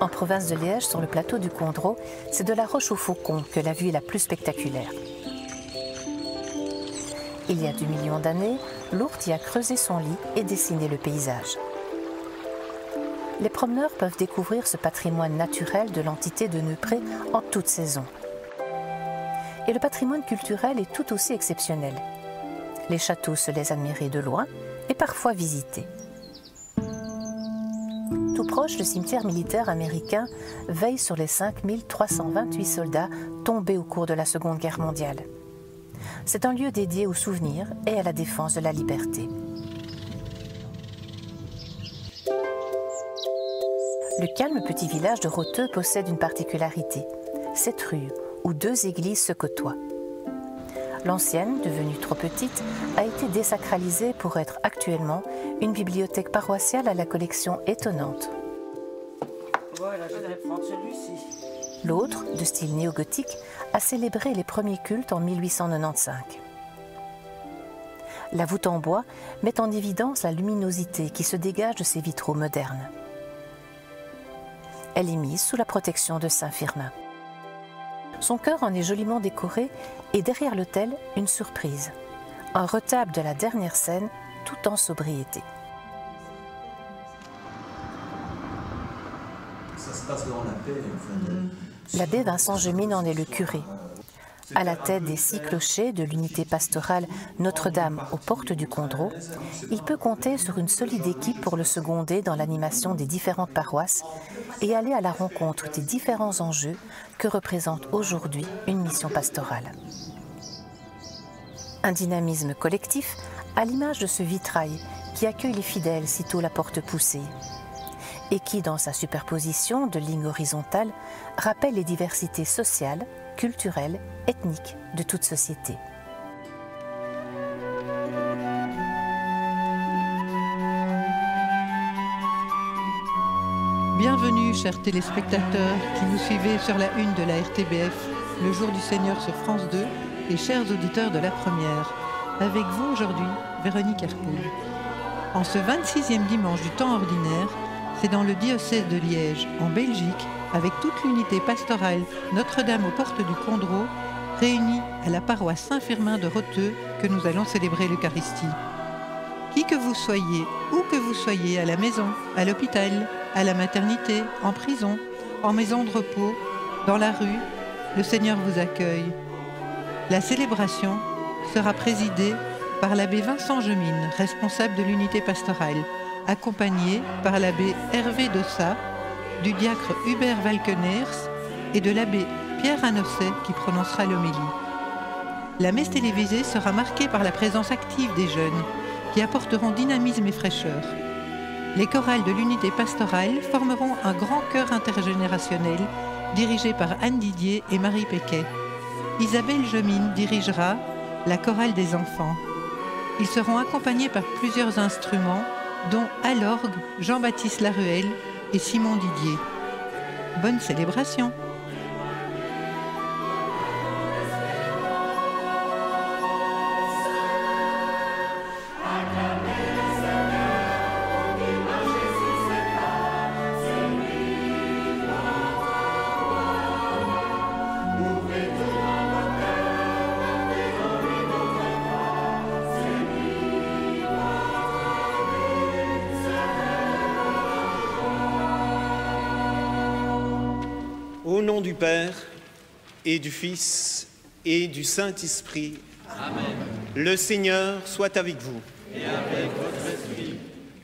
En province de Liège, sur le plateau du Condro, c'est de la Roche au Faucon que la vue est la plus spectaculaire. Il y a 2 millions d'années, l'ourte y a creusé son lit et dessiné le paysage. Les promeneurs peuvent découvrir ce patrimoine naturel de l'entité de Neupré en toute saison. Et le patrimoine culturel est tout aussi exceptionnel. Les châteaux se laissent admirer de loin et parfois visiter. Tout proche, le cimetière militaire américain veille sur les 5328 soldats tombés au cours de la Seconde Guerre mondiale. C'est un lieu dédié aux souvenirs et à la défense de la liberté. Le calme petit village de Roteux possède une particularité, cette rue où 2 églises se côtoient. L'ancienne, devenue trop petite, a été désacralisée pour être actuellement une bibliothèque paroissiale à la collection étonnante. Voilà, je vais prendre celui-ci. L'autre, de style néo-gothique, a célébré les premiers cultes en 1895. La voûte en bois met en évidence la luminosité qui se dégage de ces vitraux modernes. Elle est mise sous la protection de Saint-Firmin. Son chœur en est joliment décoré et derrière l'autel, une surprise. Un retable de la dernière scène, tout en sobriété. Ça se passe devant la paix, L'abbé Vincent Gemine en est le curé. À la tête des 6 clochers de l'unité pastorale Notre-Dame aux portes du Condro, il peut compter sur une solide équipe pour le seconder dans l'animation des différentes paroisses et aller à la rencontre des différents enjeux que représente aujourd'hui une mission pastorale. Un dynamisme collectif à l'image de ce vitrail qui accueille les fidèles sitôt la porte poussée et qui, dans sa superposition de lignes horizontales, rappelle les diversités sociales, culturelles, ethniques de toute société. Bienvenue, chers téléspectateurs qui nous suivez sur la une de la RTBF, le jour du Seigneur sur France 2, et chers auditeurs de la première. Avec vous aujourd'hui, Véronique Herpoul. En ce 26e dimanche du temps ordinaire, c'est dans le diocèse de Liège, en Belgique, avec toute l'unité pastorale Notre-Dame aux portes du Condro, réunie à la paroisse Saint-Firmin de Roteux, que nous allons célébrer l'Eucharistie. Qui que vous soyez, où que vous soyez, à la maison, à l'hôpital, à la maternité, en prison, en maison de repos, dans la rue, le Seigneur vous accueille. La célébration sera présidée par l'abbé Vincent Gemine, responsable de l'unité pastorale, accompagné par l'abbé Hervé Dossat, du diacre Hubert Valkeners et de l'abbé Pierre Anosset qui prononcera l'homélie. La messe télévisée sera marquée par la présence active des jeunes qui apporteront dynamisme et fraîcheur. Les chorales de l'unité pastorale formeront un grand chœur intergénérationnel dirigé par Anne Didier et Marie Péquet. Isabelle Gemine dirigera la chorale des enfants. Ils seront accompagnés par plusieurs instruments, dont à l'orgue Jean-Baptiste Laruelle et Simon Didier. Bonne célébration! Au nom du Père et du Fils et du Saint-Esprit, Amen. Le Seigneur soit avec vous. Et avec votre esprit.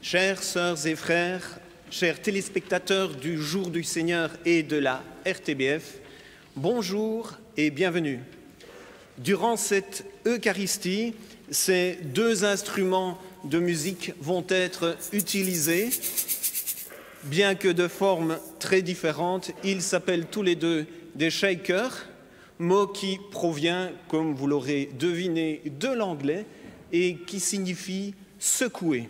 Chères sœurs et frères, chers téléspectateurs du Jour du Seigneur et de la RTBF, bonjour et bienvenue. Durant cette Eucharistie, ces 2 instruments de musique vont être utilisés. Bien que de formes très différentes, ils s'appellent tous les 2 des shakers, mot qui provient, comme vous l'aurez deviné, de l'anglais et qui signifie secouer.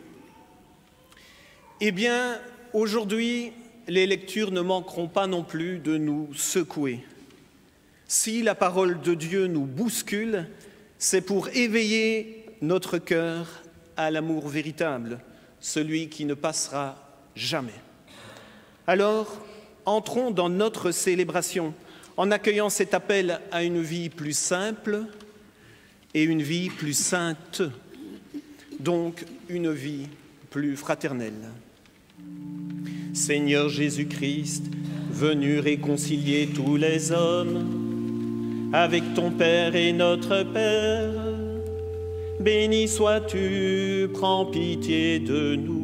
Eh bien, aujourd'hui, les lectures ne manqueront pas non plus de nous secouer. Si la parole de Dieu nous bouscule, c'est pour éveiller notre cœur à l'amour véritable, celui qui ne passera jamais. Alors, entrons dans notre célébration en accueillant cet appel à une vie plus simple et une vie plus sainte, donc une vie plus fraternelle. Seigneur Jésus-Christ, venu réconcilier tous les hommes avec ton Père et notre Père, béni sois-tu, prends pitié de nous.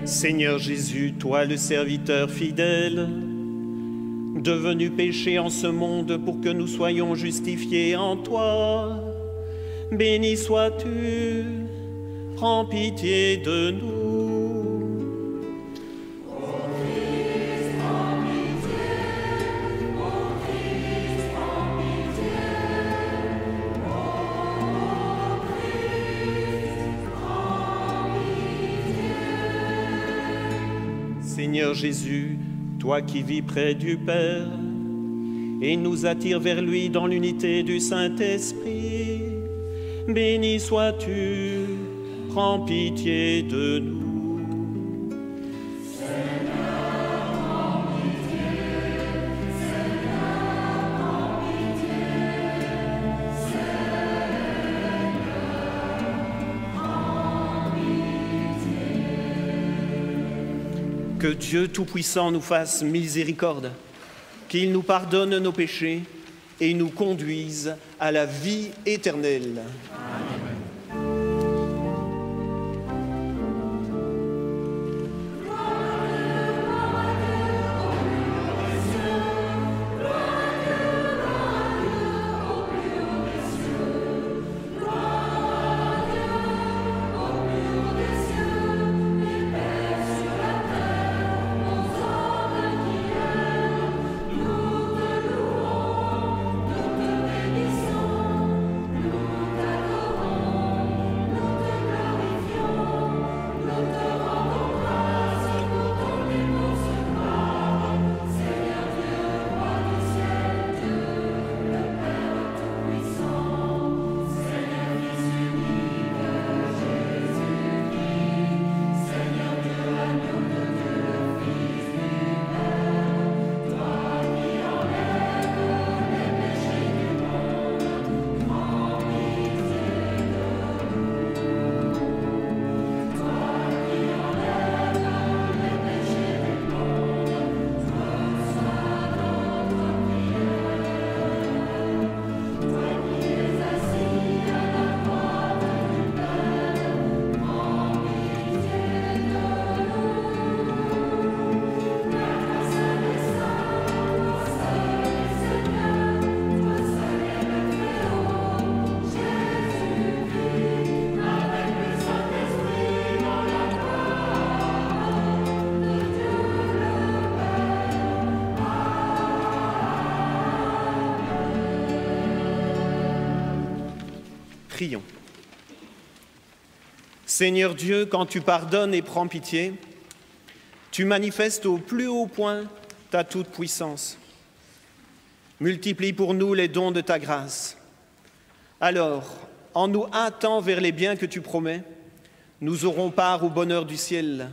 Seigneur Jésus, toi le serviteur fidèle, devenu péché en ce monde pour que nous soyons justifiés en toi, béni sois-tu, prends pitié de nous. Ô Christ, prends pitié, ô Christ, prends pitié, ô Christ, prends pitié. Seigneur Jésus, toi qui vis près du Père et nous attires vers lui dans l'unité du Saint-Esprit, béni sois-tu, prends pitié de nous. Seigneur, prends pitié, Seigneur, prends pitié, Seigneur, prends pitié. Que Dieu Tout-Puissant nous fasse miséricorde, qu'il nous pardonne nos péchés et nous conduise à la vie éternelle. Prions. Seigneur Dieu, quand tu pardonnes et prends pitié, tu manifestes au plus haut point ta toute-puissance. Multiplie pour nous les dons de ta grâce. Alors, en nous hâtant vers les biens que tu promets, nous aurons part au bonheur du ciel.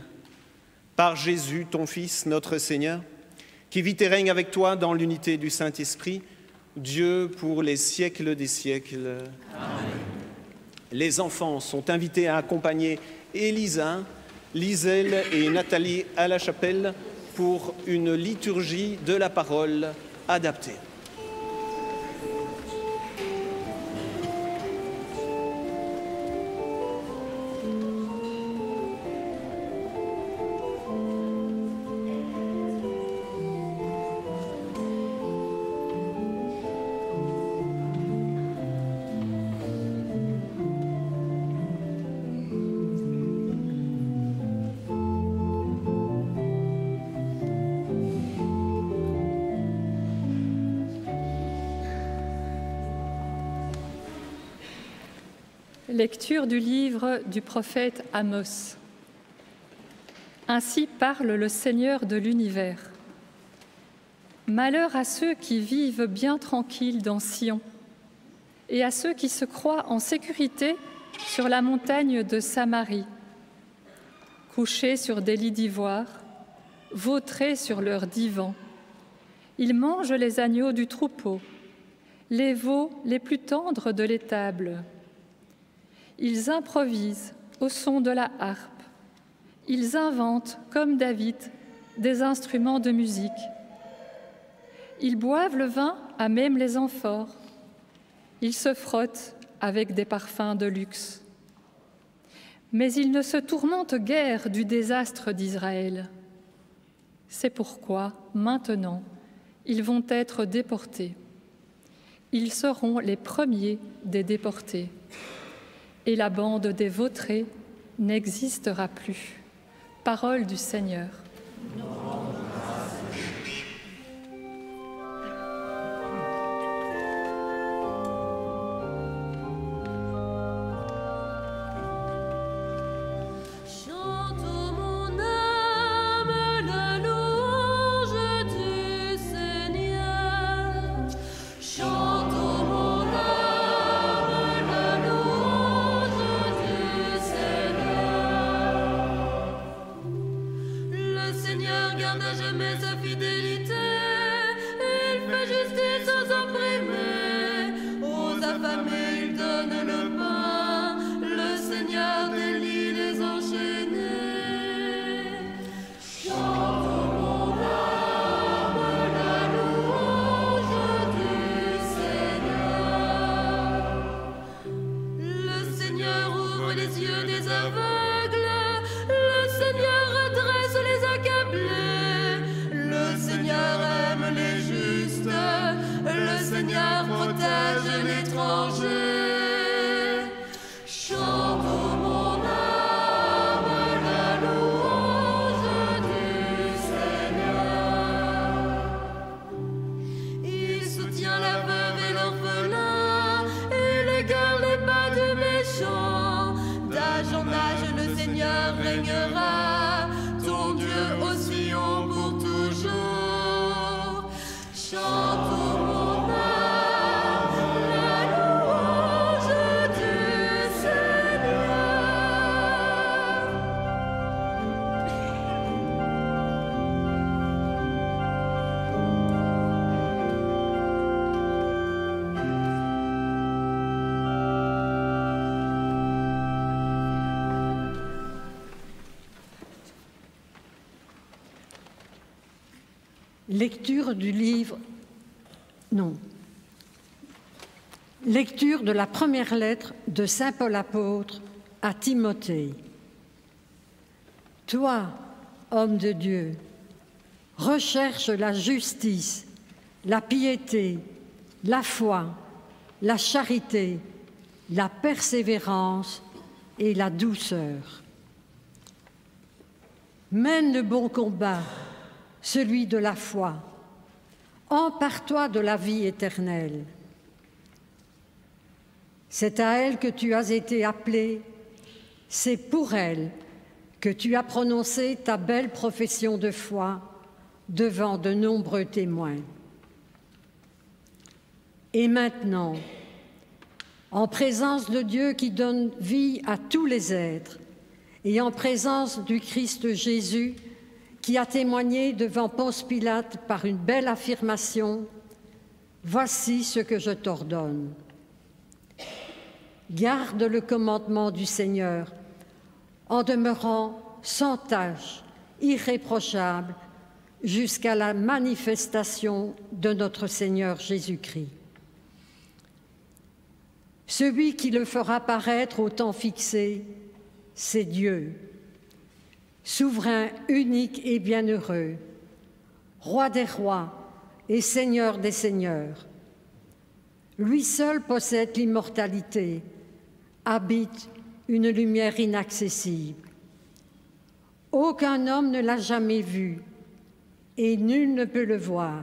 Par Jésus, ton Fils, notre Seigneur, qui vit et règne avec toi dans l'unité du Saint-Esprit, Dieu pour les siècles des siècles. Amen. Les enfants sont invités à accompagner Élisa, Liselle et Nathalie à la chapelle pour une liturgie de la parole adaptée. Lecture du livre du prophète Amos. Ainsi parle le Seigneur de l'univers. Malheur à ceux qui vivent bien tranquilles dans Sion et à ceux qui se croient en sécurité sur la montagne de Samarie, couchés sur des lits d'ivoire, vautrés sur leurs divans. Ils mangent les agneaux du troupeau, les veaux les plus tendres de l'étable. Ils improvisent au son de la harpe. Ils inventent, comme David, des instruments de musique. Ils boivent le vin à même les amphores. Ils se frottent avec des parfums de luxe. Mais ils ne se tourmentent guère du désastre d'Israël. C'est pourquoi, maintenant, ils vont être déportés. Ils seront les premiers des déportés. Et la bande des vautrés n'existera plus. Parole du Seigneur. Lecture du livre... Non. Lecture de la première lettre de saint Paul apôtre à Timothée. Toi, homme de Dieu, recherche la justice, la piété, la foi, la charité, la persévérance et la douceur. Mène le bon combat, celui de la foi. Empare-toi de la vie éternelle. C'est à elle que tu as été appelé, c'est pour elle que tu as prononcé ta belle profession de foi devant de nombreux témoins. Et maintenant, en présence de Dieu qui donne vie à tous les êtres, et en présence du Christ Jésus, qui a témoigné devant Ponce Pilate par une belle affirmation, voici ce que je t'ordonne. Garde le commandement du Seigneur en demeurant sans tache, irréprochable, jusqu'à la manifestation de notre Seigneur Jésus-Christ. Celui qui le fera paraître au temps fixé, c'est Dieu, souverain unique et bienheureux, roi des rois et seigneur des seigneurs. Lui seul possède l'immortalité, habite une lumière inaccessible. Aucun homme ne l'a jamais vu et nul ne peut le voir.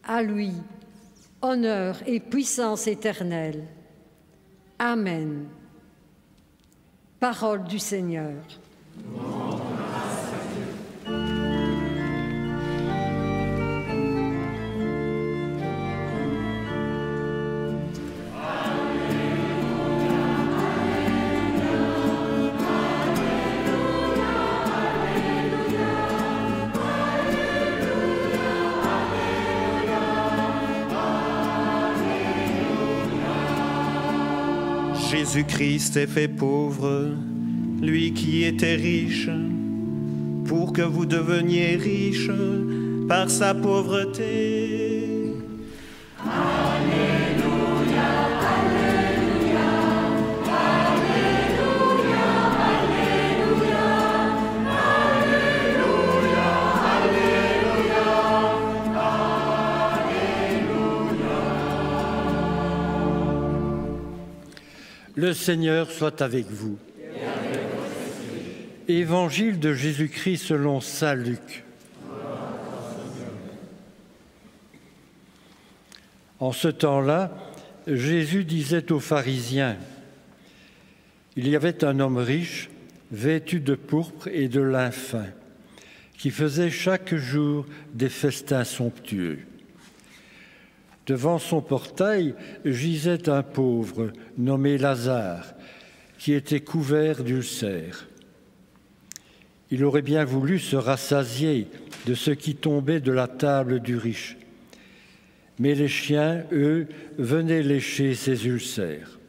À lui, honneur et puissance éternelle. Amen. Parole du Seigneur. Jésus-Christ est fait pauvre, lui qui était riche, pour que vous deveniez riches par sa pauvreté. Alléluia, Alléluia, Alléluia, Alléluia, Alléluia, Alléluia. Le Seigneur soit avec vous. Évangile de Jésus-Christ selon saint Luc. En ce temps-là, Jésus disait aux pharisiens, « Il y avait un homme riche, vêtu de pourpre et de lin fin, qui faisait chaque jour des festins somptueux. Devant son portail gisait un pauvre nommé Lazare, qui était couvert d'ulcères. Il aurait bien voulu se rassasier de ce qui tombait de la table du riche. Mais les chiens, eux, venaient lécher ses ulcères.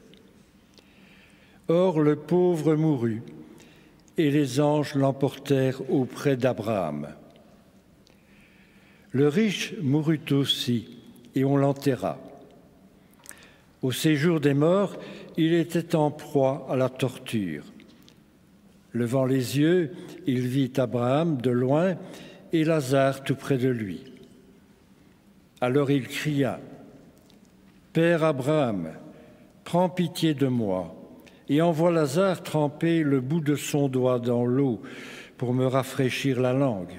Or, le pauvre mourut, et les anges l'emportèrent auprès d'Abraham. Le riche mourut aussi, et on l'enterra. Au séjour des morts, il était en proie à la torture. Levant les yeux, il vit Abraham de loin et Lazare tout près de lui. Alors il cria, « Père Abraham, prends pitié de moi et envoie Lazare tremper le bout de son doigt dans l'eau pour me rafraîchir la langue,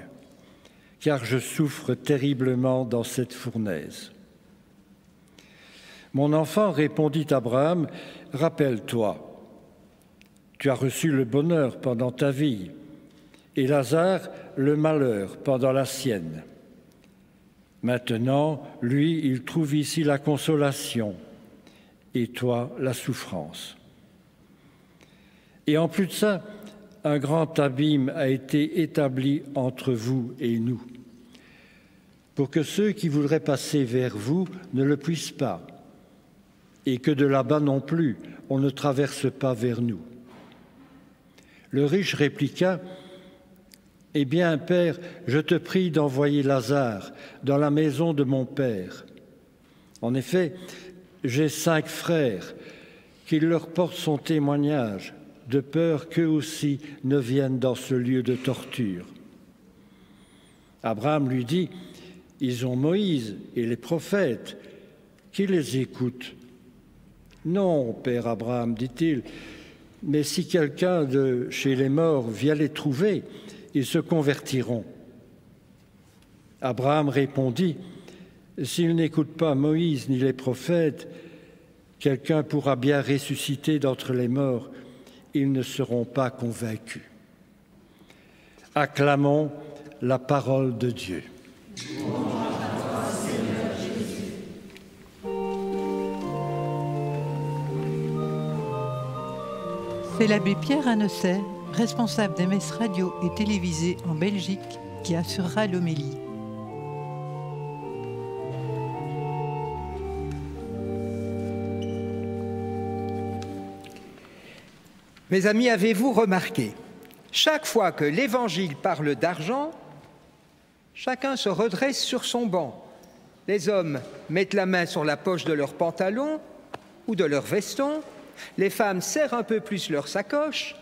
car je souffre terriblement dans cette fournaise. » Mon enfant, répondit Abraham, « Rappelle-toi, tu as reçu le bonheur pendant ta vie, et Lazare le malheur pendant la sienne. Maintenant, lui, il trouve ici la consolation, et toi, la souffrance. Et en plus de ça, un grand abîme a été établi entre vous et nous, pour que ceux qui voudraient passer vers vous ne le puissent pas, et que de là-bas non plus, on ne traverse pas vers nous. » Le riche répliqua, « Eh bien, Père, je te prie d'envoyer Lazare dans la maison de mon Père. En effet, j'ai 5 frères, qu'il leur porte son témoignage, de peur qu'eux aussi ne viennent dans ce lieu de torture. » Abraham lui dit, « Ils ont Moïse et les prophètes, qui les écoutent. » « Non, Père Abraham, dit-il, mais si quelqu'un de chez les morts vient les trouver, ils se convertiront. » Abraham répondit, « S'ils n'écoutent pas Moïse ni les prophètes, quelqu'un pourra bien ressusciter d'entre les morts, ils ne seront pas convaincus. » Acclamons la parole de Dieu. C'est l'abbé Pierre Annosset, responsable des messes radio et télévisées en Belgique, qui assurera l'homélie. Mes amis, avez-vous remarqué, chaque fois que l'Évangile parle d'argent, chacun se redresse sur son banc. Les hommes mettent la main sur la poche de leur pantalon ou de leur veston, les femmes serrent un peu plus leur sacoche,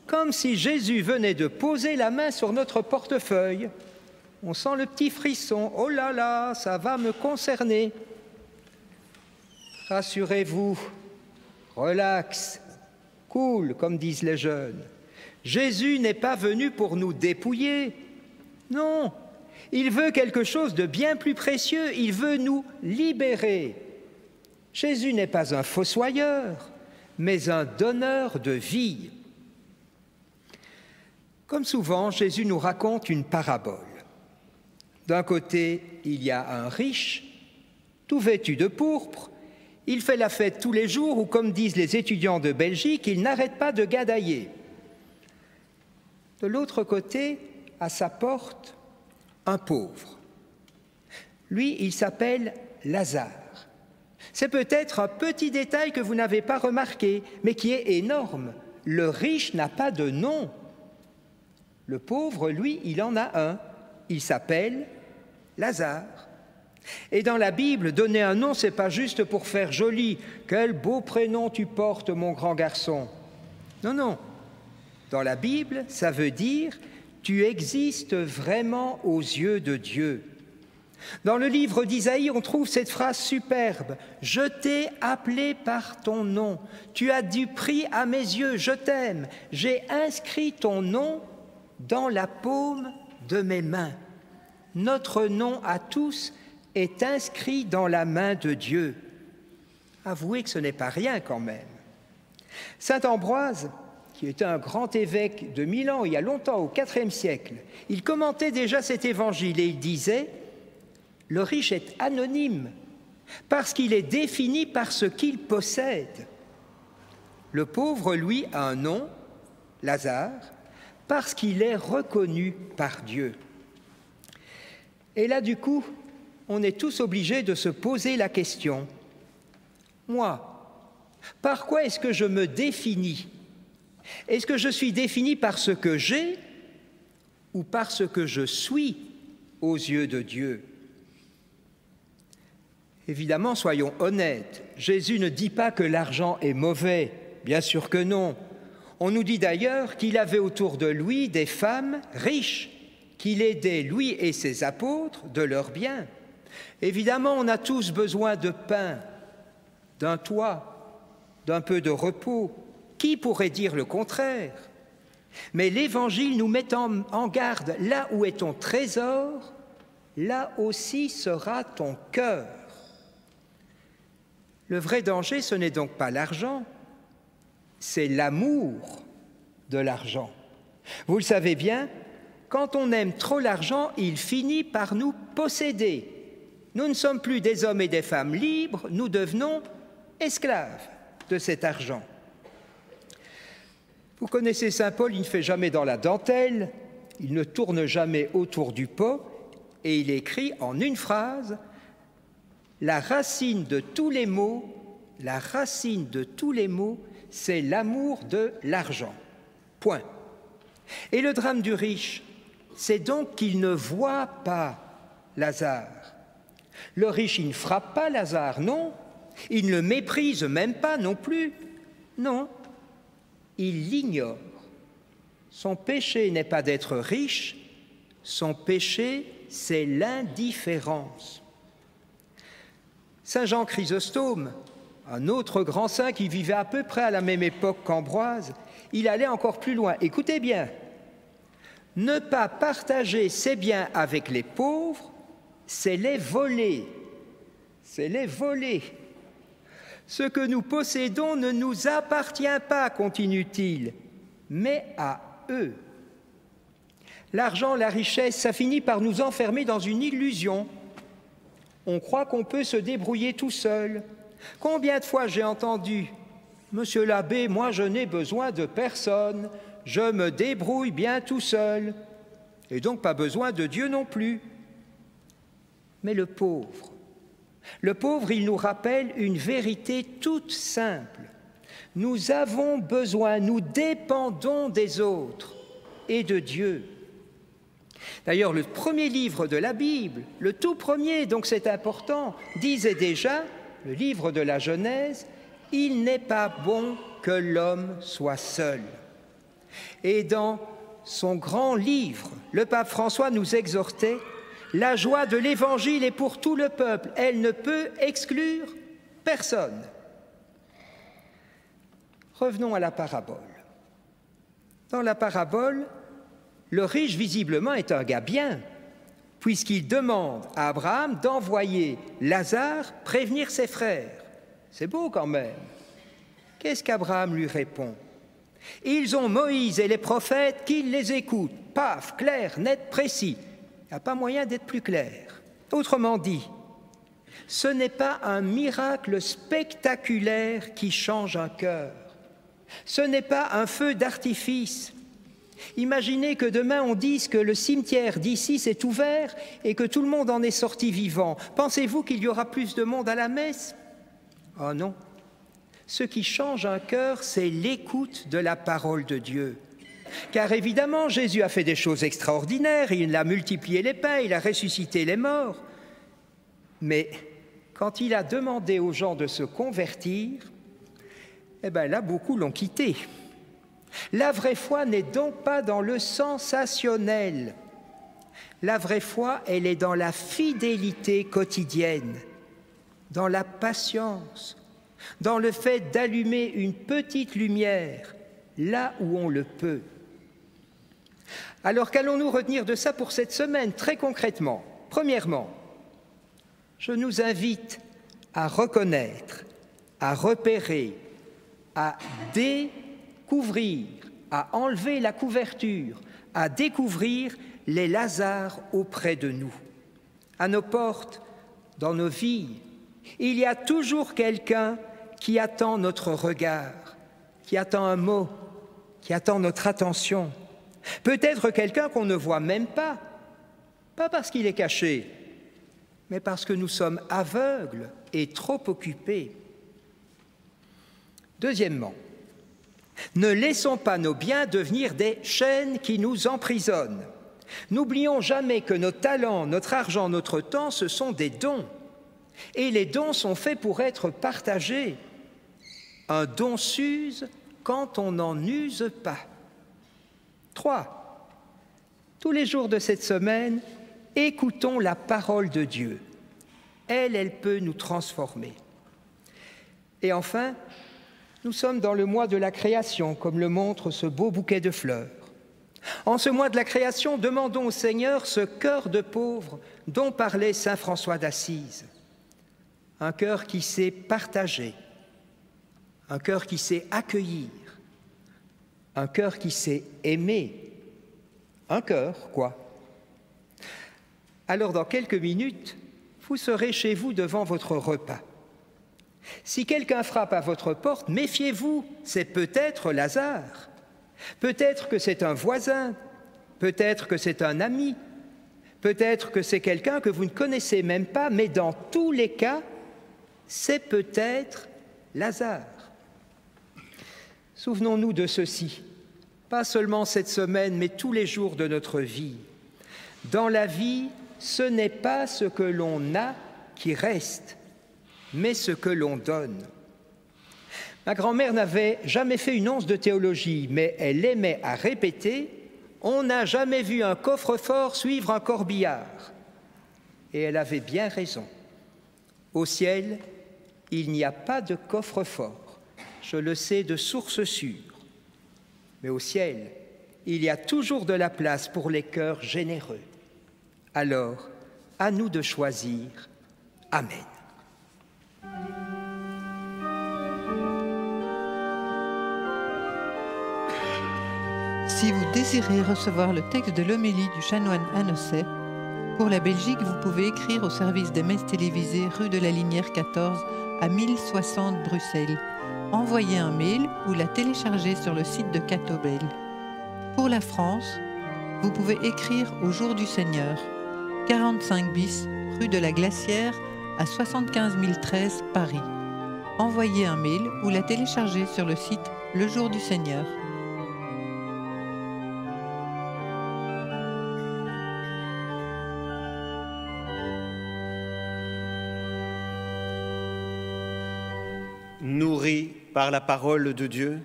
comme si Jésus venait de poser la main sur notre portefeuille. On sent le petit frisson. Oh là là, ça va me concerner. Rassurez-vous, relax, cool, comme disent les jeunes. Jésus n'est pas venu pour nous dépouiller. Non, il veut quelque chose de bien plus précieux. Il veut nous libérer. Jésus n'est pas un fossoyeur, mais un donneur de vie. Comme souvent, Jésus nous raconte une parabole. D'un côté, il y a un riche, tout vêtu de pourpre. Il fait la fête tous les jours ou, comme disent les étudiants de Belgique, il n'arrête pas de gadailler. De l'autre côté, à sa porte, un pauvre. Lui, il s'appelle Lazare. C'est peut-être un petit détail que vous n'avez pas remarqué, mais qui est énorme. Le riche n'a pas de nom. Le pauvre, lui, il en a un. Il s'appelle Lazare. Et dans la Bible, donner un nom, ce n'est pas juste pour faire joli. Quel beau prénom tu portes, mon grand garçon. Non, non. Dans la Bible, ça veut dire « tu existes vraiment aux yeux de Dieu ». Dans le livre d'Isaïe, on trouve cette phrase superbe « Je t'ai appelé par ton nom, tu as du prix à mes yeux, je t'aime, j'ai inscrit ton nom dans la paume de mes mains. » Notre nom à tous est inscrit dans la main de Dieu. Avouez que ce n'est pas rien quand même. Saint Ambroise, qui était un grand évêque de Milan il y a longtemps, au IVe siècle, il commentait déjà cet évangile et il disait « Le riche est anonyme parce qu'il est défini par ce qu'il possède. Le pauvre, lui, a un nom, Lazare, parce qu'il est reconnu par Dieu. » Et là, du coup, on est tous obligés de se poser la question « Moi, par quoi est-ce que je me définis ? Est-ce que je suis défini par ce que j'ai ou par ce que je suis aux yeux de Dieu ?» Évidemment, soyons honnêtes, Jésus ne dit pas que l'argent est mauvais, bien sûr que non. On nous dit d'ailleurs qu'il avait autour de lui des femmes riches, qu'il aidait, lui et ses apôtres, de leurs biens. Évidemment, on a tous besoin de pain, d'un toit, d'un peu de repos. Qui pourrait dire le contraire? Mais l'Évangile nous met en garde. Là où est ton trésor, là aussi sera ton cœur. Le vrai danger, ce n'est donc pas l'argent, c'est l'amour de l'argent. Vous le savez bien, quand on aime trop l'argent, il finit par nous posséder. Nous ne sommes plus des hommes et des femmes libres, nous devenons esclaves de cet argent. Vous connaissez saint Paul, il ne fait jamais dans la dentelle, il ne tourne jamais autour du pot, et il écrit en une phrase « La racine de tous les maux, c'est l'amour de l'argent. » Point. Et le drame du riche, c'est donc qu'il ne voit pas Lazare. Le riche, il ne frappe pas Lazare, non. Il ne le méprise même pas non plus. Non, il l'ignore. Son péché n'est pas d'être riche, son péché, c'est l'indifférence. Saint Jean Chrysostome, un autre grand saint qui vivait à peu près à la même époque qu'Ambroise, il allait encore plus loin. Écoutez bien, ne pas partager ses biens avec les pauvres, c'est les voler. C'est les voler. Ce que nous possédons ne nous appartient pas, continue-t-il, mais à eux. L'argent, la richesse, ça finit par nous enfermer dans une illusion. On croit qu'on peut se débrouiller tout seul. Combien de fois j'ai entendu « Monsieur l'abbé, moi je n'ai besoin de personne, je me débrouille bien tout seul, et donc pas besoin de Dieu non plus. » Mais le pauvre, il nous rappelle une vérité toute simple. Nous avons besoin, nous dépendons des autres et de Dieu. D'ailleurs, le premier livre de la Bible, le tout premier, donc c'est important, disait déjà, le livre de la Genèse, « Il n'est pas bon que l'homme soit seul ». Et dans son grand livre, le pape François nous exhortait « La joie de l'Évangile est pour tout le peuple, elle ne peut exclure personne ». Revenons à la parabole. Dans la parabole, le riche, visiblement, est un gars bien, puisqu'il demande à Abraham d'envoyer Lazare prévenir ses frères. C'est beau quand même. Qu'est-ce qu'Abraham lui répond? Ils ont Moïse et les prophètes qu'ils les écoutent. Paf, clair, net, précis. Il n'y a pas moyen d'être plus clair. Autrement dit, ce n'est pas un miracle spectaculaire qui change un cœur. Ce n'est pas un feu d'artifice. Imaginez que demain on dise que le cimetière d'ici s'est ouvert et que tout le monde en est sorti vivant. Pensez-vous qu'il y aura plus de monde à la messe? Oh non. Ce qui change un cœur, c'est l'écoute de la parole de Dieu. Car évidemment, Jésus a fait des choses extraordinaires, il a multiplié les pains, il a ressuscité les morts. Mais quand il a demandé aux gens de se convertir, eh bien là, beaucoup l'ont quitté. La vraie foi n'est donc pas dans le sensationnel. La vraie foi, elle est dans la fidélité quotidienne, dans la patience, dans le fait d'allumer une petite lumière là où on le peut. Alors qu'allons-nous retenir de ça pour cette semaine, très concrètement? Premièrement, je nous invite à reconnaître, à repérer, à découvrir, à enlever la couverture, à découvrir les Lazars auprès de nous. À nos portes, dans nos vies, il y a toujours quelqu'un qui attend notre regard, qui attend un mot, qui attend notre attention. Peut-être quelqu'un qu'on ne voit même pas parce qu'il est caché, mais parce que nous sommes aveugles et trop occupés. Deuxièmement, ne laissons pas nos biens devenir des chaînes qui nous emprisonnent. N'oublions jamais que nos talents, notre argent, notre temps, ce sont des dons. Et les dons sont faits pour être partagés. Un don s'use quand on n'en use pas. 3. Tous les jours de cette semaine, écoutons la parole de Dieu. Elle peut nous transformer. Et enfin, nous sommes dans le mois de la création, comme le montre ce beau bouquet de fleurs. En ce mois de la création, demandons au Seigneur ce cœur de pauvre dont parlait saint François d'Assise. Un cœur qui sait partager, un cœur qui sait accueillir, un cœur qui sait aimer. Un cœur, quoi. Alors, dans quelques minutes, vous serez chez vous devant votre repas. Si quelqu'un frappe à votre porte, méfiez-vous, c'est peut-être Lazare. Peut-être que c'est un voisin, peut-être que c'est un ami, peut-être que c'est quelqu'un que vous ne connaissez même pas, mais dans tous les cas, c'est peut-être Lazare. Souvenons-nous de ceci, pas seulement cette semaine, mais tous les jours de notre vie. Dans la vie, ce n'est pas ce que l'on a qui reste, mais ce que l'on donne. Ma grand-mère n'avait jamais fait une once de théologie, mais elle aimait à répéter « On n'a jamais vu un coffre-fort suivre un corbillard ». Et elle avait bien raison. Au ciel, il n'y a pas de coffre-fort. Je le sais de source sûre. Mais au ciel, il y a toujours de la place pour les cœurs généreux. Alors, à nous de choisir. Amen. Si vous désirez recevoir le texte de l'homélie du chanoine Annoncet, pour la Belgique, vous pouvez écrire au service des messes télévisées rue de la Linière 14 à 1060 Bruxelles. Envoyez un mail ou la télécharger sur le site de Catobel. Pour la France, vous pouvez écrire au Jour du Seigneur, 45 bis, rue de la Glacière, à 75 013 Paris. Envoyez un mail ou la télécharger sur le site Le Jour du Seigneur. Nourris par la parole de Dieu,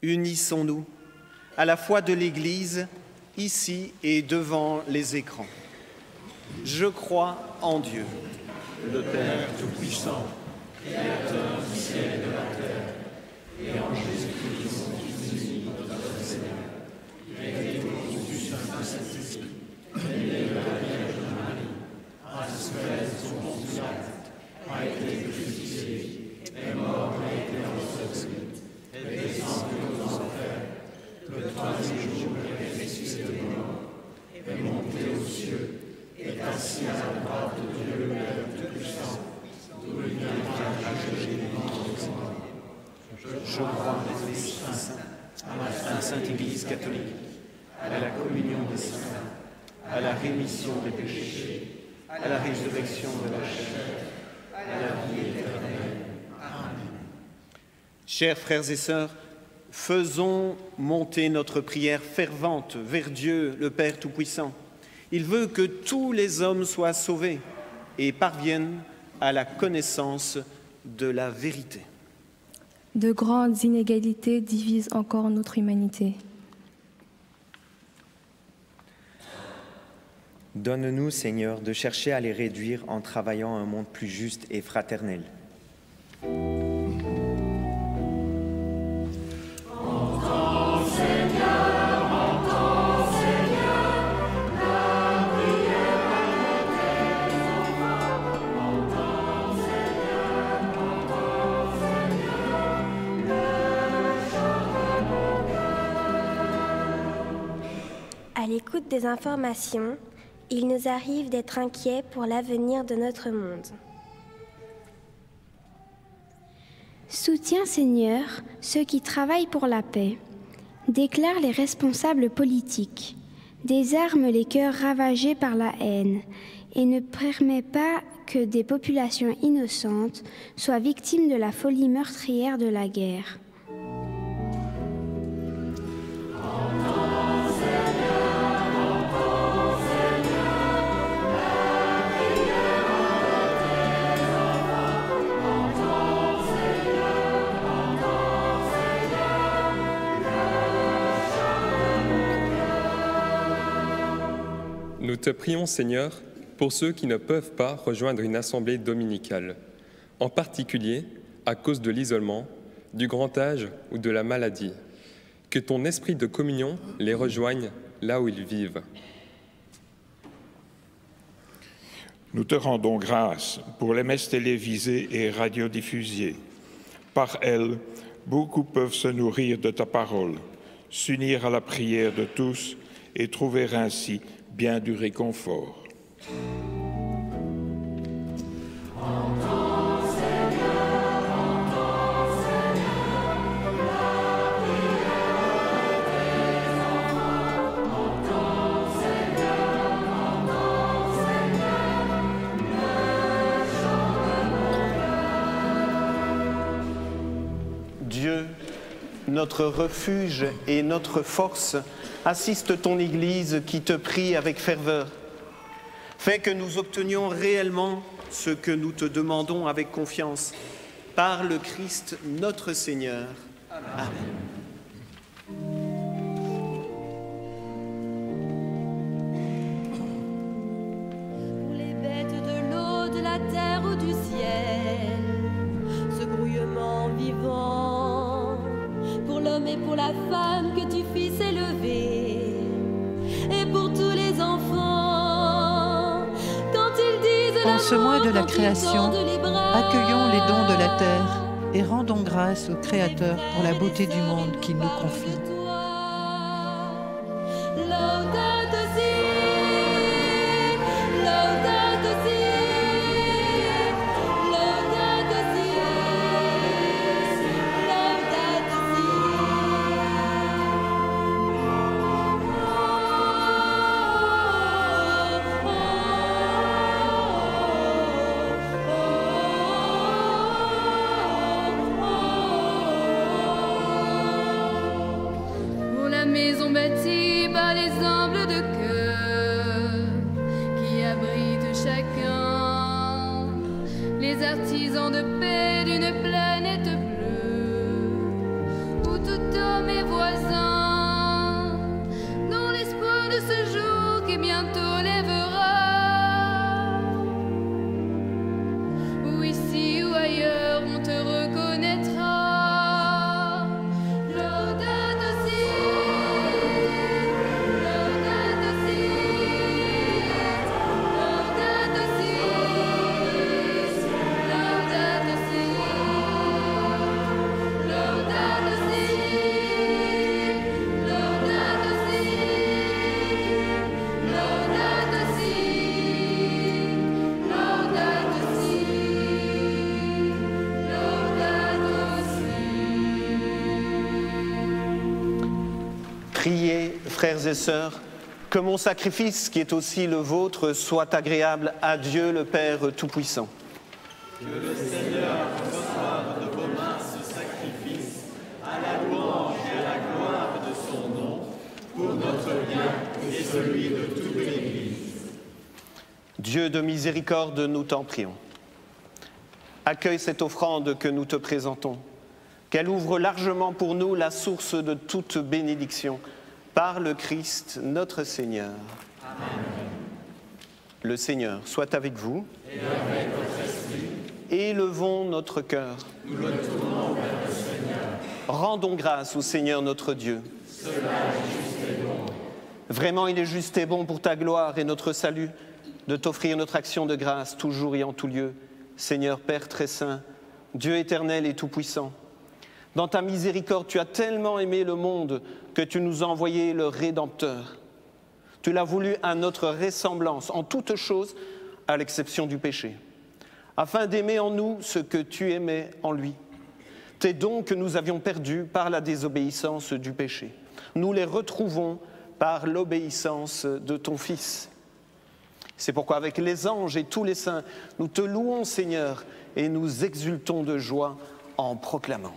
unissons-nous à la foi de l'Église, ici et devant les écrans. Je crois en Dieu, le Père Tout-Puissant, Créateur du ciel et de la terre, et en Jésus-Christ, son Fils unique, notre Seigneur, créé du Saint-Esprit, né de la Vierge Marie, a souffert son Ponce Pilate, a été crucifié, est mort et a été enseveli, est descendu aux enfers, le troisième jour est ressuscité des morts, est monté aux cieux, est assis à la droite de Dieu le Père Tout-Puissant, d'où il viendra juger les vivants et les morts. je crois en l'Esprit Saint, à la Sainte Église catholique, à la communion des saints, à la rémission des péchés, à la résurrection de la chair, à la vie éternelle. Chers frères et sœurs, faisons monter notre prière fervente vers Dieu, le Père Tout-Puissant. Il veut que tous les hommes soient sauvés et parviennent à la connaissance de la vérité. De grandes inégalités divisent encore notre humanité. Donne-nous, Seigneur, de chercher à les réduire en travaillant à un monde plus juste et fraternel. À l'écoute des informations, il nous arrive d'être inquiets pour l'avenir de notre monde. Soutiens, Seigneur, ceux qui travaillent pour la paix. Déclare les responsables politiques. Désarme les cœurs ravagés par la haine et ne permets pas que des populations innocentes soient victimes de la folie meurtrière de la guerre. Nous te prions, Seigneur, pour ceux qui ne peuvent pas rejoindre une assemblée dominicale, en particulier à cause de l'isolement, du grand âge ou de la maladie. Que ton esprit de communion les rejoigne là où ils vivent. Nous te rendons grâce pour les messes télévisées et radiodiffusées. Par elles, beaucoup peuvent se nourrir de ta parole, s'unir à la prière de tous et trouver ainsi bien du réconfort. Dieu, notre refuge et notre force, assiste ton Église qui te prie avec ferveur. Fais que nous obtenions réellement ce que nous te demandons avec confiance. Par le Christ notre Seigneur. Amen. Pour les bêtes de l'eau, de la terre ou du ciel, ce grouillement vivant, pour l'homme et pour la femme que tu fis s'élever, et pour tous les enfants, quand ils disent En ce mois de la création, accueillons les dons de la terre et rendons grâce au Créateur pour la beauté du monde qu'il nous confie. Laudato si, laudato si, laudato si, laudato Pour la maison bâtie par les humbles de cœur, qui abrite chacun, les artisans de paix d'une planète bleue, où tout homme est voisin, dans l'espoir de ce jour qui bientôt lèvera, où ici ou ailleurs on te reconnaîtra. Laudato si, laudato si, laudato si, laudato si, laudato si, laudato si, laudato si, laudato si, laudato si. Priez, frères et sœurs, que mon sacrifice, qui est aussi le vôtre, soit agréable à Dieu le Père Tout-Puissant. Que le Seigneur reçoive de vos mains ce sacrifice celui de toute l'Église. Dieu de miséricorde, nous t'en prions. Accueille cette offrande que nous te présentons, qu'elle ouvre largement pour nous la source de toute bénédiction, par le Christ notre Seigneur. Amen. Le Seigneur soit avec vous. Et avec votre esprit. Élevons notre cœur. Nous le tournons vers le Seigneur. Rendons grâce au Seigneur notre Dieu. Cela est juste et bon. Vraiment, il est juste et bon pour ta gloire et notre salut de t'offrir notre action de grâce toujours et en tout lieu. Seigneur Père très saint, Dieu éternel et tout-puissant, dans ta miséricorde, tu as tellement aimé le monde que tu nous as envoyé le Rédempteur. Tu l'as voulu à notre ressemblance, en toutes choses, à l'exception du péché, afin d'aimer en nous ce que tu aimais en lui. Tes dons que nous avions perdus par la désobéissance du péché, nous les retrouvons par l'obéissance de ton Fils. C'est pourquoi avec les anges et tous les saints, nous te louons Seigneur et nous exultons de joie en proclamant.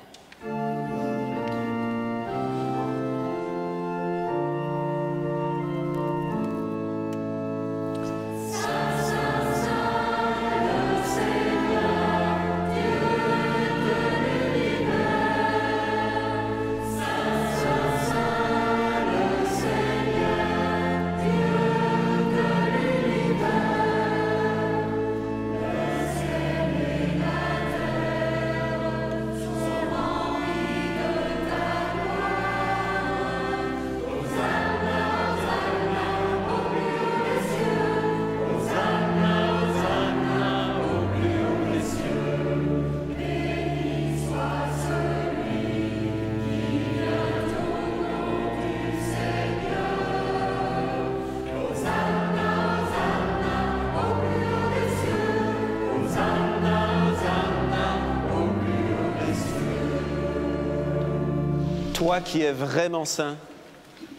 Toi qui es vraiment saint,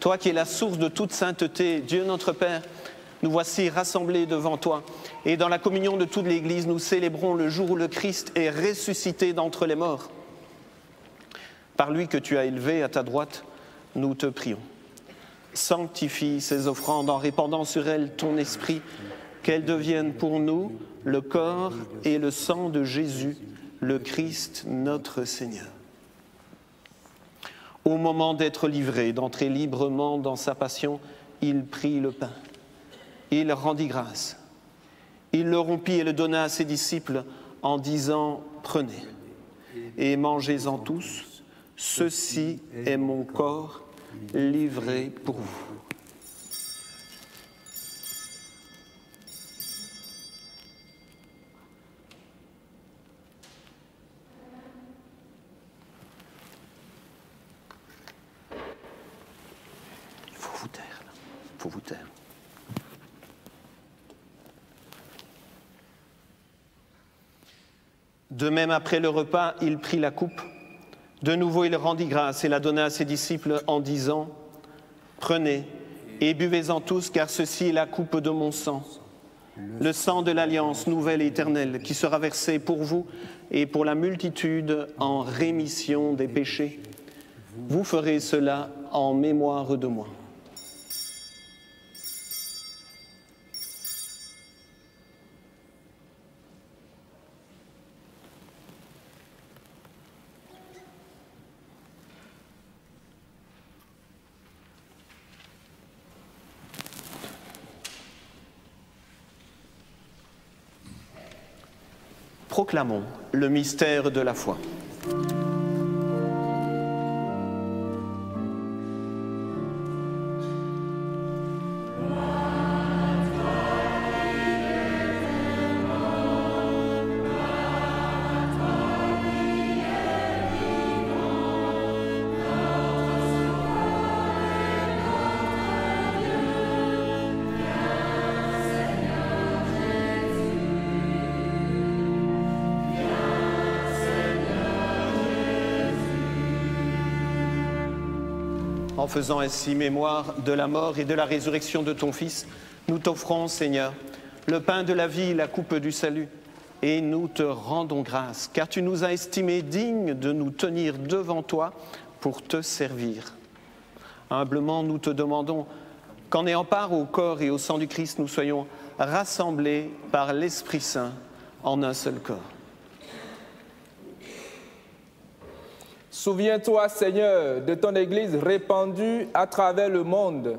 toi qui es la source de toute sainteté, Dieu notre Père, nous voici rassemblés devant toi. Et dans la communion de toute l'Église, nous célébrons le jour où le Christ est ressuscité d'entre les morts. Par lui que tu as élevé à ta droite, nous te prions. Sanctifie ces offrandes en répandant sur elles ton esprit, qu'elles deviennent pour nous le corps et le sang de Jésus, le Christ notre Seigneur. Au moment d'être livré, d'entrer librement dans sa passion, il prit le pain. Il rendit grâce. Il le rompit et le donna à ses disciples en disant « Prenez et mangez-en tous, ceci est mon corps livré pour vous. » Faut vous taire. De même, après le repas, il prit la coupe. De nouveau, il rendit grâce et la donna à ses disciples en disant « Prenez et buvez-en tous, car ceci est la coupe de mon sang, le sang de l'alliance nouvelle et éternelle, qui sera versé pour vous et pour la multitude en rémission des péchés. Vous ferez cela en mémoire de moi. » Proclamons le mystère de la foi. En faisant ainsi mémoire de la mort et de la résurrection de ton Fils, nous t'offrons, Seigneur, le pain de la vie et la coupe du salut, et nous te rendons grâce, car tu nous as estimés dignes de nous tenir devant toi pour te servir. Humblement, nous te demandons qu'en ayant part au corps et au sang du Christ, nous soyons rassemblés par l'Esprit Saint en un seul corps. Souviens-toi, Seigneur, de ton Église répandue à travers le monde.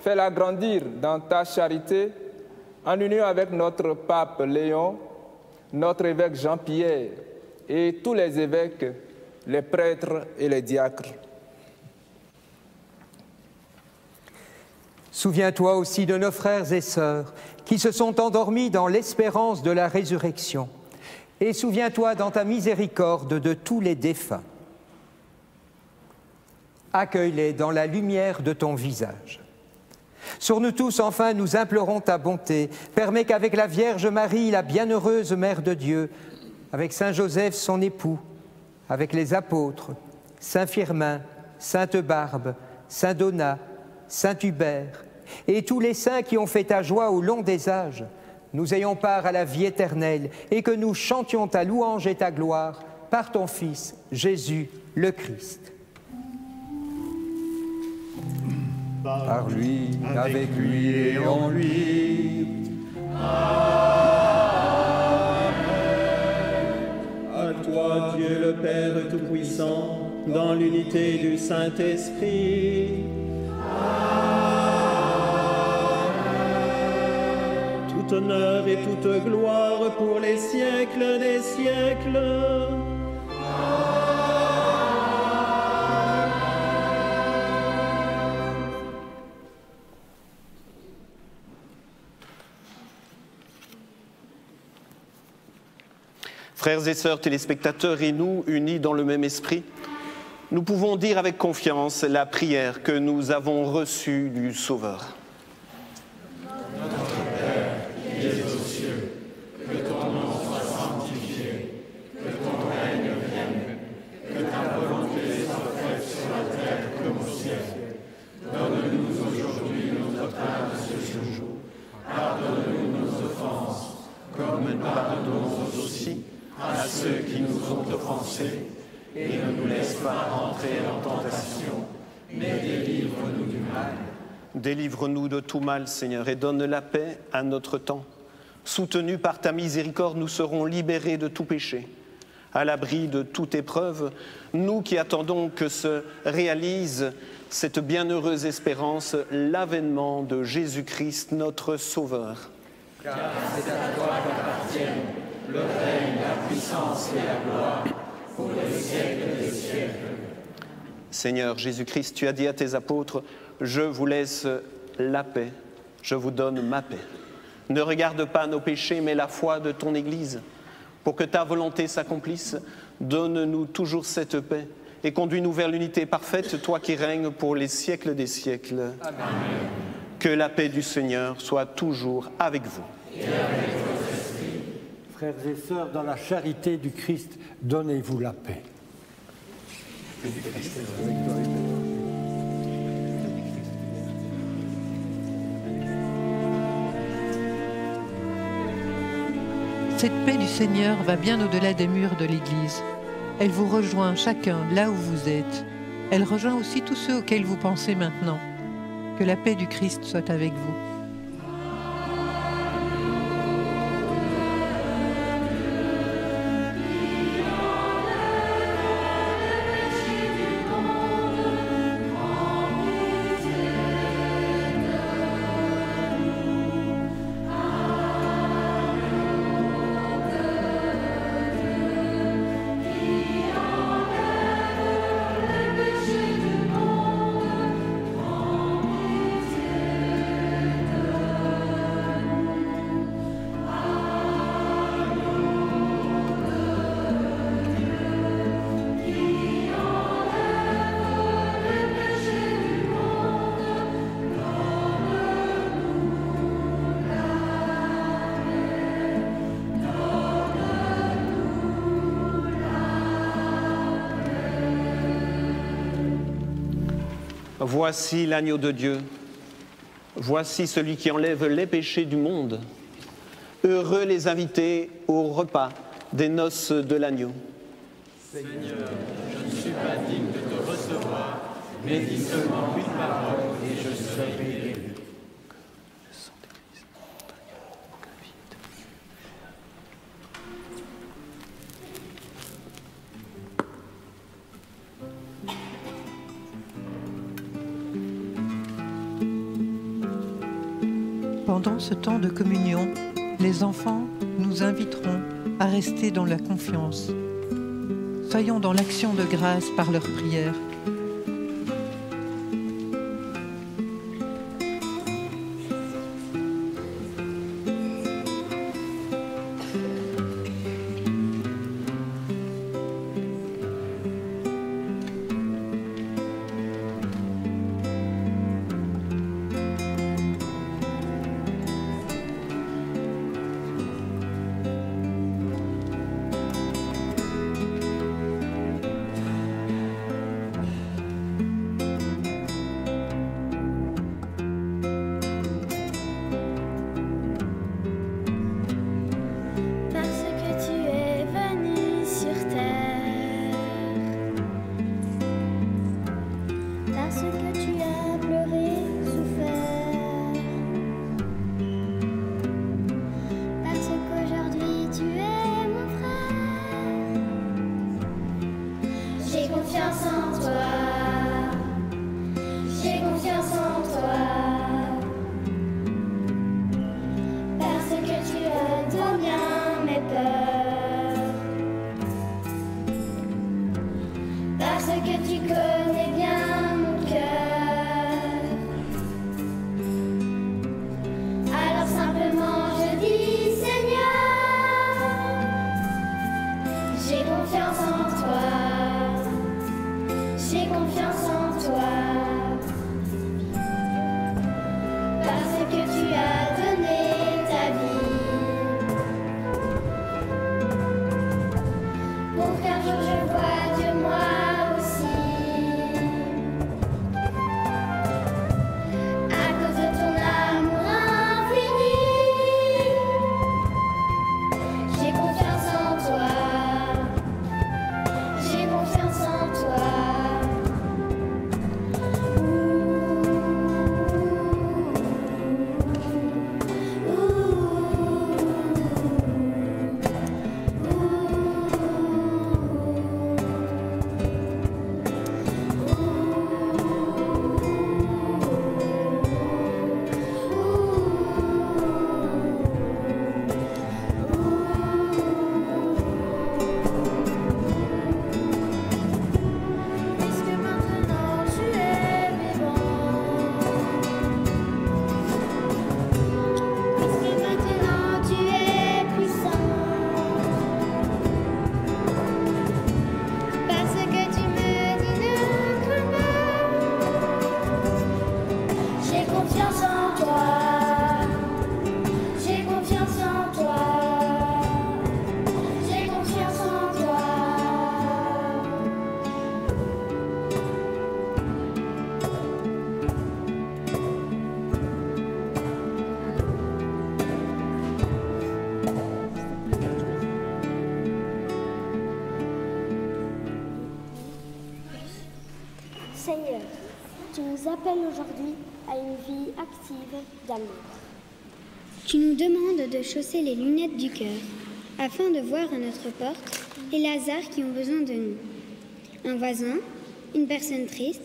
Fais-la grandir dans ta charité, en union avec notre pape Léon, notre évêque Jean-Pierre et tous les évêques, les prêtres et les diacres. Souviens-toi aussi de nos frères et sœurs qui se sont endormis dans l'espérance de la résurrection. Et souviens-toi dans ta miséricorde de tous les défunts. Accueille-les dans la lumière de ton visage. Sur nous tous, enfin, nous implorons ta bonté. Permets qu'avec la Vierge Marie, la bienheureuse Mère de Dieu, avec Saint Joseph, son époux, avec les apôtres, Saint Firmin, Sainte Barbe, Saint Donat, Saint Hubert, et tous les saints qui ont fait ta joie au long des âges, nous ayons part à la vie éternelle et que nous chantions ta louange et ta gloire par ton Fils, Jésus le Christ. Par lui, avec lui et en lui. À toi, Dieu le Père Tout-Puissant, dans l'unité du Saint-Esprit. Tout honneur et toute gloire pour les siècles des siècles. Frères et sœurs téléspectateurs et nous, unis dans le même esprit, nous pouvons dire avec confiance la prière que nous avons reçue du Sauveur. Notre Père, qui es aux cieux, que ton nom soit sanctifié, que ton règne vienne, que ta volonté soit faite sur la terre comme au ciel. Donne-nous aujourd'hui notre pain de ce jour. Pardonne-nous nos offenses, comme nous pardonnons aussi à ceux qui nous ont offensés, et ne nous laisse pas entrer en tentation, mais délivre-nous du mal. Délivre-nous de tout mal, Seigneur, et donne la paix à notre temps. Soutenus par ta miséricorde, nous serons libérés de tout péché. À l'abri de toute épreuve, nous qui attendons que se réalise cette bienheureuse espérance, l'avènement de Jésus-Christ, notre Sauveur. Car c'est à toi qu'appartiennent le règne, la puissance et la gloire pour les siècles des siècles. Seigneur Jésus-Christ, tu as dit à tes apôtres, « Je vous laisse la paix, je vous donne ma paix. » Ne regarde pas nos péchés, mais la foi de ton Église. Pour que ta volonté s'accomplisse, donne-nous toujours cette paix et conduis-nous vers l'unité parfaite, toi qui règnes pour les siècles des siècles. Amen. Que la paix du Seigneur soit toujours avec vous. Et avec votre esprit. Frères et sœurs, dans la charité du Christ, donnez-vous la paix. Cette paix du Seigneur va bien au-delà des murs de l'Église. Elle vous rejoint chacun là où vous êtes. Elle rejoint aussi tous ceux auxquels vous pensez maintenant. Que la paix du Christ soit avec vous. Voici l'agneau de Dieu, voici celui qui enlève les péchés du monde. Heureux les invités au repas des noces de l'agneau. Seigneur, je ne suis pas digne de te recevoir, mais dis seulement une parole et je serai guéri. Pendant ce temps de communion, les enfants nous inviteront à rester dans la confiance. Soyons dans l'action de grâce par leur prière. Seigneur, tu nous appelles aujourd'hui à une vie active d'amour. Tu nous demandes de chausser les lunettes du cœur, afin de voir à notre porte les Lazares qui ont besoin de nous. Un voisin, une personne triste,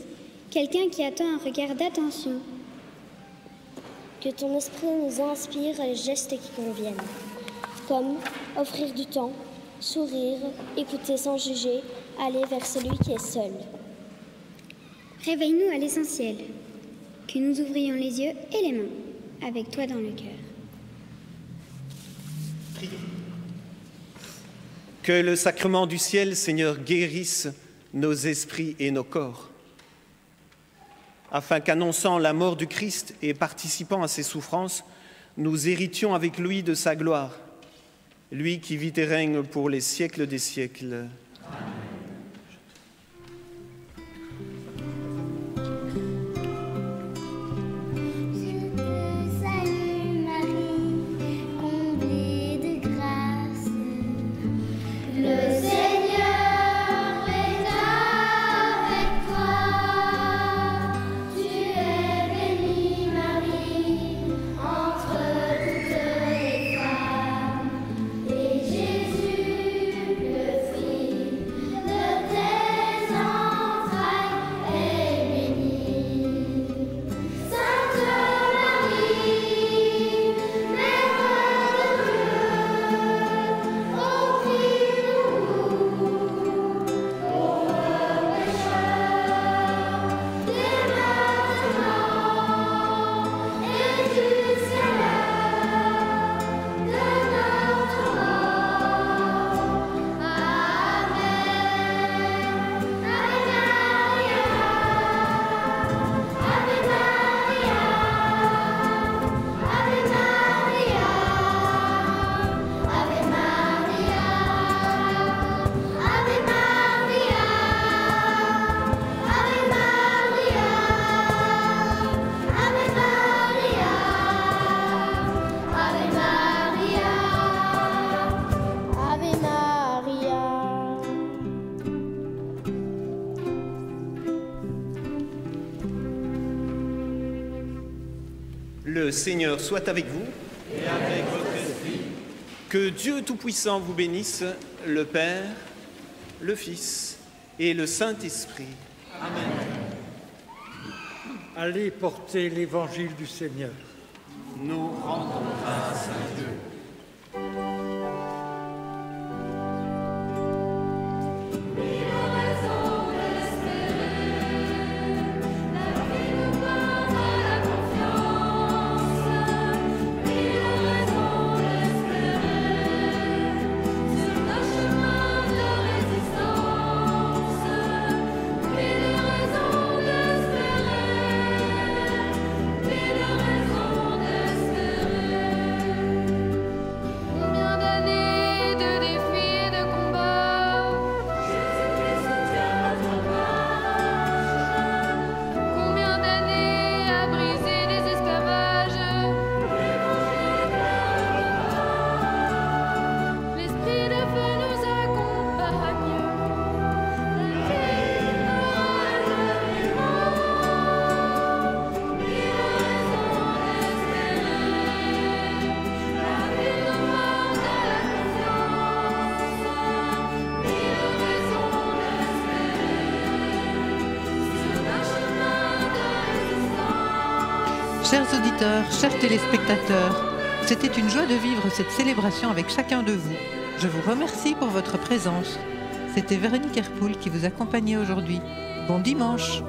quelqu'un qui attend un regard d'attention. Que ton esprit nous inspire les gestes qui conviennent, comme offrir du temps, sourire, écouter sans juger, aller vers celui qui est seul. Réveille-nous à l'essentiel, que nous ouvrions les yeux et les mains, avec toi dans le cœur. Que le sacrement du ciel, Seigneur, guérisse nos esprits et nos corps, afin qu'annonçant la mort du Christ et participant à ses souffrances, nous héritions avec lui de sa gloire, lui qui vit et règne pour les siècles des siècles. Amen. Jésus, le Fils Le Seigneur soit avec vous. Et avec votre esprit. Que Dieu Tout-Puissant vous bénisse, le Père, le Fils et le Saint-Esprit. Amen. Allez porter l'évangile du Seigneur. Nous rendons grâce à Dieu. Chers auditeurs, chers téléspectateurs, c'était une joie de vivre cette célébration avec chacun de vous. Je vous remercie pour votre présence. C'était Véronique Herpoul qui vous accompagnait aujourd'hui. Bon dimanche!